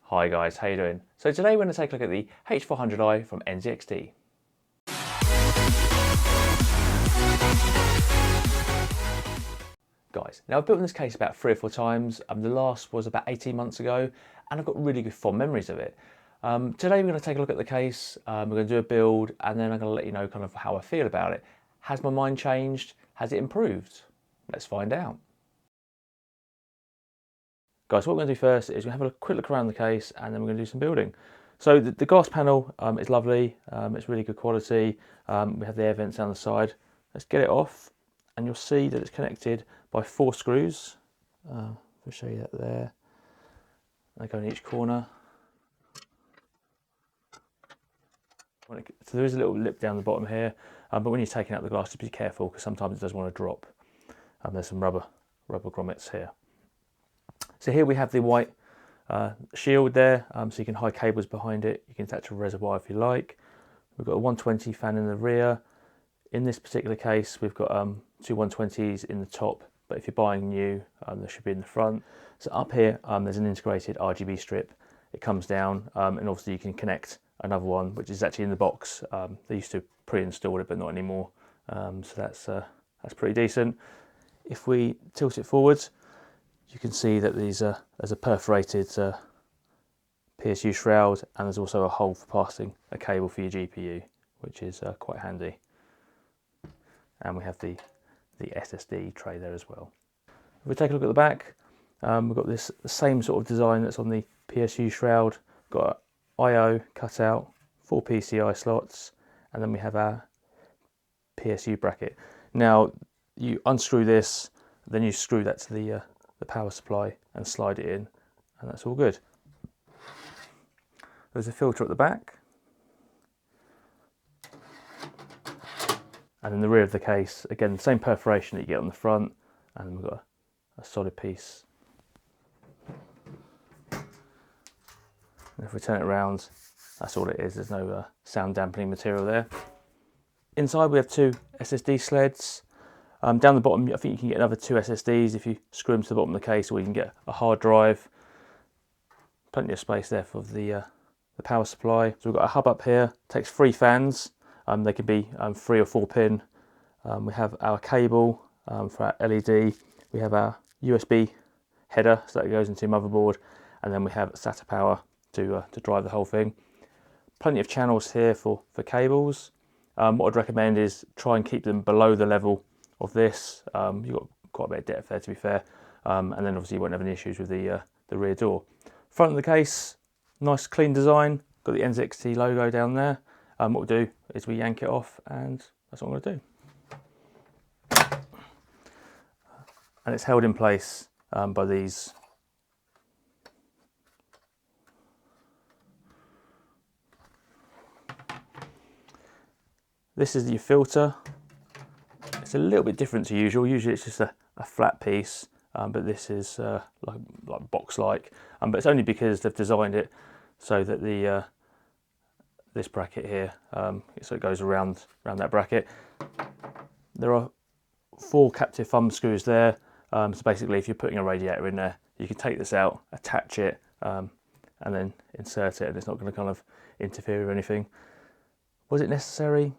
Hi guys, how you doing? So today we're going to take a look at the H400i from NZXT. Guys, now I've built this case about 3 or 4 times. The last was about 18 months ago and I've got really good fond memories of it. Today we're going to take a look at the case, we're going to do a build, and then I'm going to let you know kind of how I feel about it. Has my mind changed? Has it improved? Let's find out. Guys, what we're going to do first is we're going to have a quick look around the case and then we're going to do some building. So the glass panel is lovely, it's really good quality. We have the air vents down the side. Let's get it off and you'll see that it's connected by 4 screws. I'll show you that there. They go in each corner. So there is a little lip down the bottom here, but when you're taking out the glass, just be careful because sometimes it does want to drop. There's some rubber grommets here. So here we have the white shield there, so you can hide cables behind it. You can attach a reservoir if you like. We've got a 120 fan in the rear. In this particular case, we've got 2 120s in the top, but if you're buying new, they should be in the front. So up here, there's an integrated RGB strip. It comes down, and obviously you can connect another one, which is actually in the box. They used to pre-install it, but not anymore. So that's pretty decent. If we tilt it forwards, you can see that there's a perforated PSU shroud, and there's also a hole for passing a cable for your GPU, which is quite handy. And we have the SSD tray there as well. If we take a look at the back, we've got the same sort of design that's on the PSU shroud. We've got I/O cut out, 4 PCI slots, and then we have our PSU bracket. Now you unscrew this, then you screw that to the power supply and slide it in, and that's all good. There's a filter at the back, and in the rear of the case, again, the same perforation that you get on the front, and we've got a solid piece. And if we turn it around, that's all it is. There's no sound dampening material there. Inside we have 2 SSD sleds. Down the bottom, I think you can get another 2 SSDs if you screw them to the bottom of the case, or you can get a hard drive. Plenty of space there for the power supply. So we've got a hub up here, takes 3 fans. They can be 3 or 4 pin. We have our cable for our LED. We have our USB header, so that goes into your motherboard. And then we have SATA power to drive the whole thing. Plenty of channels here for cables. What I'd recommend is try and keep them below the level of this. You've got quite a bit of depth there, to be fair, and then obviously you won't have any issues with the rear door. Front of the case, nice clean design, got the NZXT logo down there. What we'll do is we yank it off, and that's what I'm going to do. And it's held in place by these This is your filter. It's a little bit different to usual. Usually it's just a flat piece, but this is like box-like. But it's only because they've designed it so that the this bracket here, so it goes around that bracket. There are 4 captive thumb screws there. So basically, if you're putting a radiator in there, you can take this out, attach it, and then insert it, and it's not going to kind of interfere with anything. Was it necessary?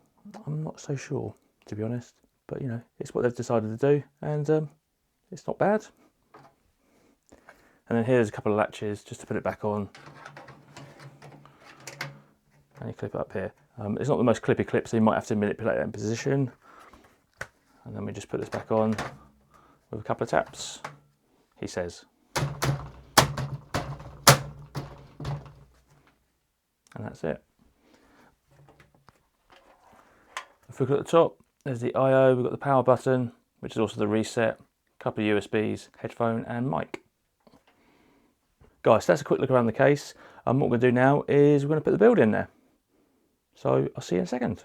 I'm not so sure, to be honest. But you know, it's what they've decided to do, and it's not bad. And then here's a couple of latches just to put it back on, and you clip it up here. It's not the most clippy clip, so you might have to manipulate that in position. And then we just put this back on with a couple of taps, he says. And that's it. If we look at the top, there's the I/O, we've got the power button, which is also the reset, a couple of USBs, headphone and mic. Guys, that's a quick look around the case. What we're going to do now is we're going to put the build in there. So I'll see you in a second.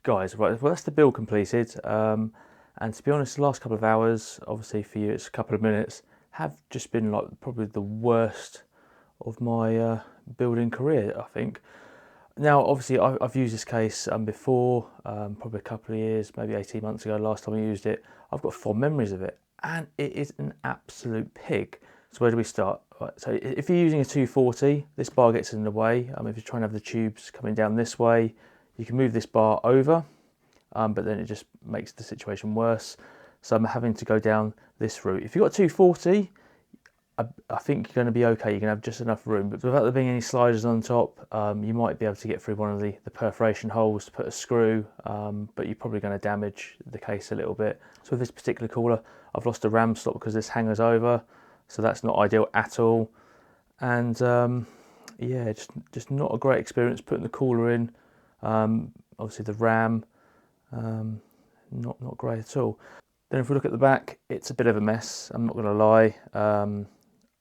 Guys, right, well that's the build completed, and to be honest, the last couple of hours, obviously for you it's a couple of minutes, have just been like probably the worst of my building career, I think. Now obviously I've used this case before, probably a couple of years, maybe 18 months ago last time I used it. I've got fond memories of it, and it is an absolute pig. So where do we start? Right, so if you're using a 240, this bar gets in the way. If you're trying to have the tubes coming down this way, you can move this bar over, but then it just makes the situation worse. So I'm having to go down this route. If you've got 240, I think you're going to be okay. You can have just enough room, but without there being any sliders on top, you might be able to get through one of the perforation holes to put a screw, but you're probably going to damage the case a little bit. So with this particular cooler, I've lost a RAM slot because this hangers over, so that's not ideal at all. And yeah, just not a great experience putting the cooler in. Obviously the RAM, not great at all. Then if we look at the back, it's a bit of a mess, I'm not going to lie.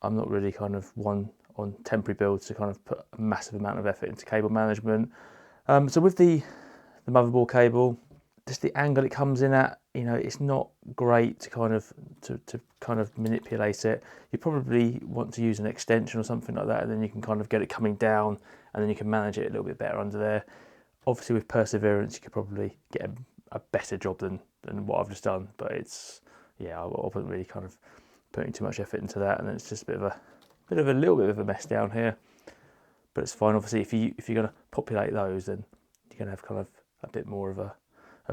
I'm not really kind of one on temporary builds to kind of put a massive amount of effort into cable management. So with the motherboard cable, just the angle it comes in at, you know, it's not great to kind of manipulate it. You probably want to use an extension or something like that, and then you can kind of get it coming down, and then you can manage it a little bit better under there. Obviously with perseverance, you could probably get a better job than what I've just done, but it's, yeah, I wasn't really kind of putting too much effort into that, and then it's just a little bit of a mess down here. But it's fine. Obviously, if you're going to populate those, then you're going to have kind of a bit more of a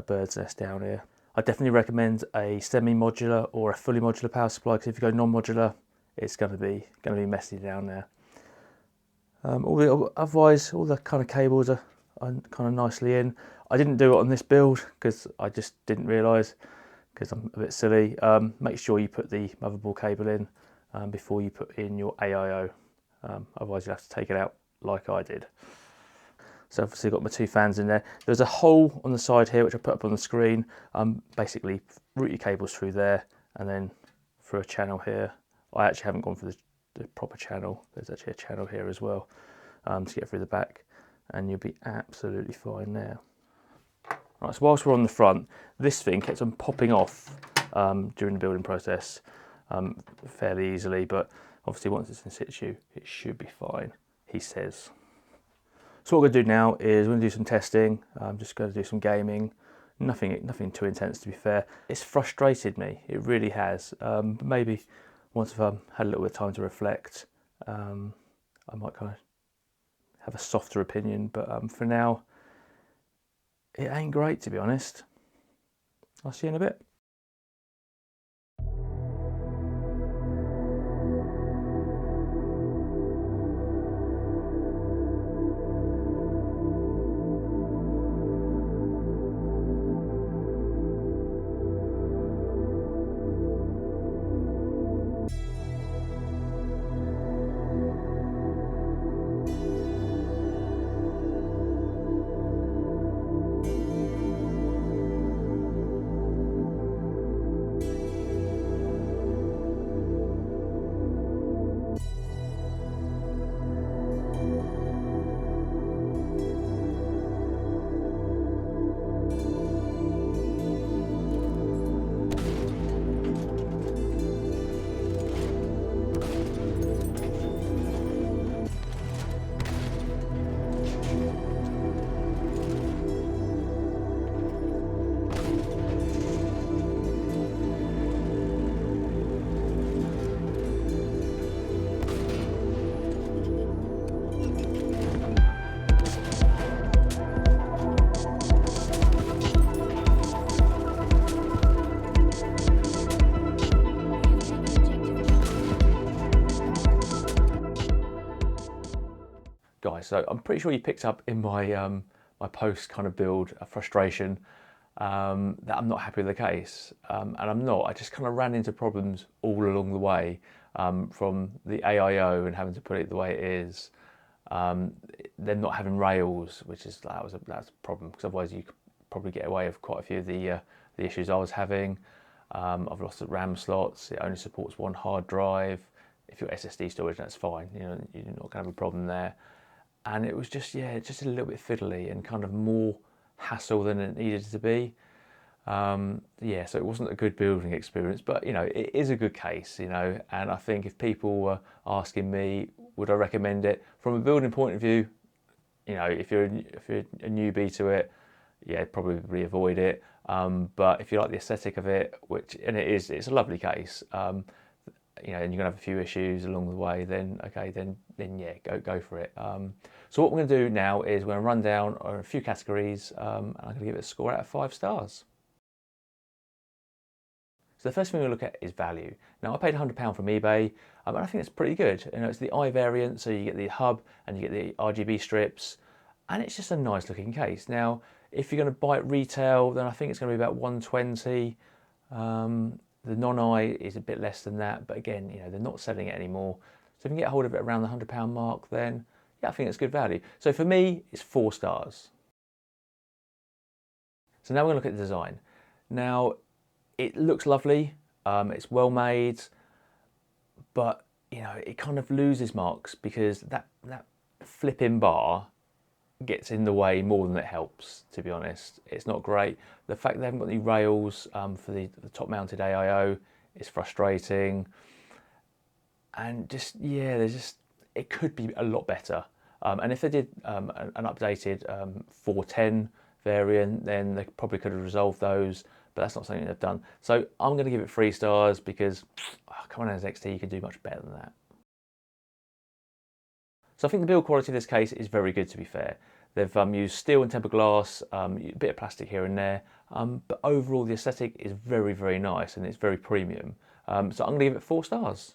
bird's nest down here. I definitely recommend a semi-modular or a fully modular power supply, because if you go non-modular, it's going to be messy down there. Otherwise, all the kind of cables are kind of nicely in. I didn't do it on this build because I just didn't realise, because I'm a bit silly. Make sure you put the motherboard cable in before you put in your AIO. Otherwise you'll have to take it out like I did. So obviously I've got my two fans in there. There's a hole on the side here which I put up on the screen. Basically route your cables through there and then through a channel here. I actually haven't gone for the proper channel. There's actually a channel here as well to get through the back, and you'll be absolutely fine there. Right, so whilst we're on the front, this thing kept on popping off during the building process fairly easily, but obviously once it's in situ, it should be fine, he says. So what we're going to do now is we're going to do some testing. I'm just going to do some gaming. Nothing too intense, to be fair. It's frustrated me, it really has. But maybe once I've had a little bit of time to reflect, I might kind of have a softer opinion, but for now, it ain't great, to be honest. I'll see you in a bit. Guys, so I'm pretty sure you picked up in my my post kind of build a frustration that I'm not happy with the case, and I'm not. I just kind of ran into problems all along the way, from the AIO and having to put it the way it is, then not having rails, which is that's a problem, because otherwise you could probably get away with quite a few of the issues I was having. I've lost the RAM slots. It only supports one hard drive. If you're SSD storage, that's fine. You know, you're not going to have a problem there. And it was just, yeah, just a little bit fiddly and kind of more hassle than it needed to be. Yeah, so it wasn't a good building experience, but you know, it is a good case, you know, and I think if people were asking me, would I recommend it from a building point of view, you know, if you're a newbie to it, yeah, probably avoid it. But if you like the aesthetic of it, it's a lovely case, you know, and you're gonna have a few issues along the way, then okay, then yeah, go for it. So what we're gonna do now is we're gonna run down a few categories, and I'm gonna give it a score out of 5 stars. So the first thing we look at is value. Now I paid £100 from eBay, and I think it's pretty good. You know, it's the I variant, so you get the hub and you get the RGB strips, and it's just a nice looking case. Now, if you're going to buy it retail, then I think it's going to be about 120. The non-I is a bit less than that, but again, you know, they're not selling it anymore. So if you can get hold of it around the £100 mark, then yeah, I think it's good value. So for me, it's 4 stars. So now we're going to look at the design. Now, it looks lovely, it's well made, but you know, it kind of loses marks because that flipping bar gets in the way more than it helps, to be honest. It's not great. The fact they haven't got any rails for the top mounted AIO is frustrating. And just, yeah, it could be a lot better. And if they did an updated 410 variant, then they probably could have resolved those, but that's not something they've done. So I'm going to give it 3 stars because, oh, come on, NZXT, you can do much better than that. So I think the build quality of this case is very good, to be fair. They've used steel and tempered glass, a bit of plastic here and there, but overall the aesthetic is very, very nice and it's very premium. So I'm going to give it 4 stars.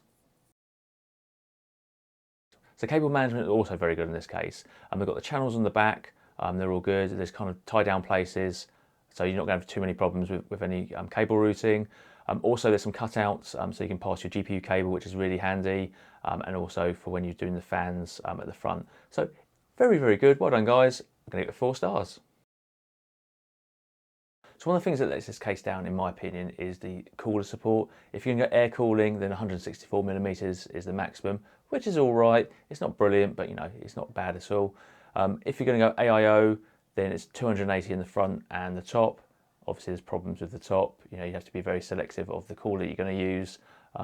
So cable management is also very good in this case. We've got the channels on the back, they're all good. There's kind of tie down places, so you're not going to have too many problems with any cable routing. Also, there's some cutouts, so you can pass your GPU cable, which is really handy, and also for when you're doing the fans at the front. So very, very good. Well done, guys. I'm going to give it 4 stars. So one of the things that lets this case down, in my opinion, is the cooler support. If you can get air cooling, then 164mm is the maximum, which is all right. It's not brilliant, but you know, it's not bad at all. If you're going to go AIO, then it's 280 in the front and the top. Obviously, there's problems with the top. You know, you have to be very selective of the cooler you're going to use,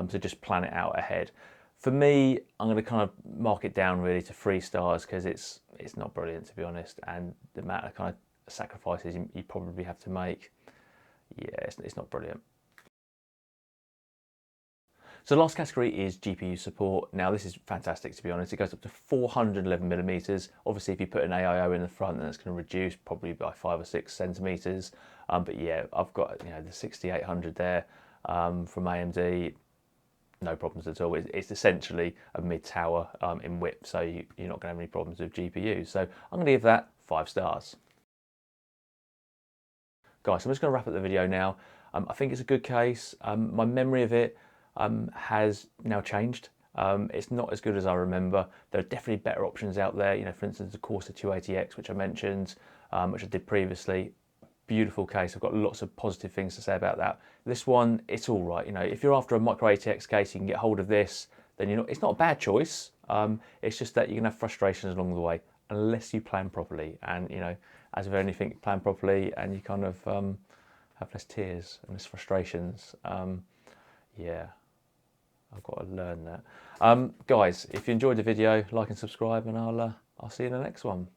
so just plan it out ahead. For me, I'm going to kind of mark it down really to 3 stars because it's not brilliant, to be honest, and the amount of kind of sacrifices you probably have to make, yeah, it's not brilliant. So the last category is GPU support. Now this is fantastic, to be honest. It goes up to 411mm. Obviously, if you put an AIO in the front, then it's going to reduce probably by 5 or 6 centimeters. But yeah, I've got, you know, the 6800 there from AMD. No problems at all. It's essentially a mid-tower in width, so you're not going to have any problems with GPU. So I'm going to give that 5 stars. Guys, I'm just going to wrap up the video now. I think it's a good case. My memory of it has now changed. It's not as good as I remember. There are definitely better options out there. You know, for instance, the Corsair 280X, which I mentioned, which I did previously. Beautiful case. I've got lots of positive things to say about that. This one, it's all right. You know, if you're after a micro ATX case, you can get hold of this. Then it's not a bad choice. It's just that you're gonna have frustrations along the way unless you plan properly. And you know, as with anything, plan properly, and you kind of have less tears and less frustrations. Yeah. I've got to learn that. Guys, if you enjoyed the video, like and subscribe, and I'll see you in the next one.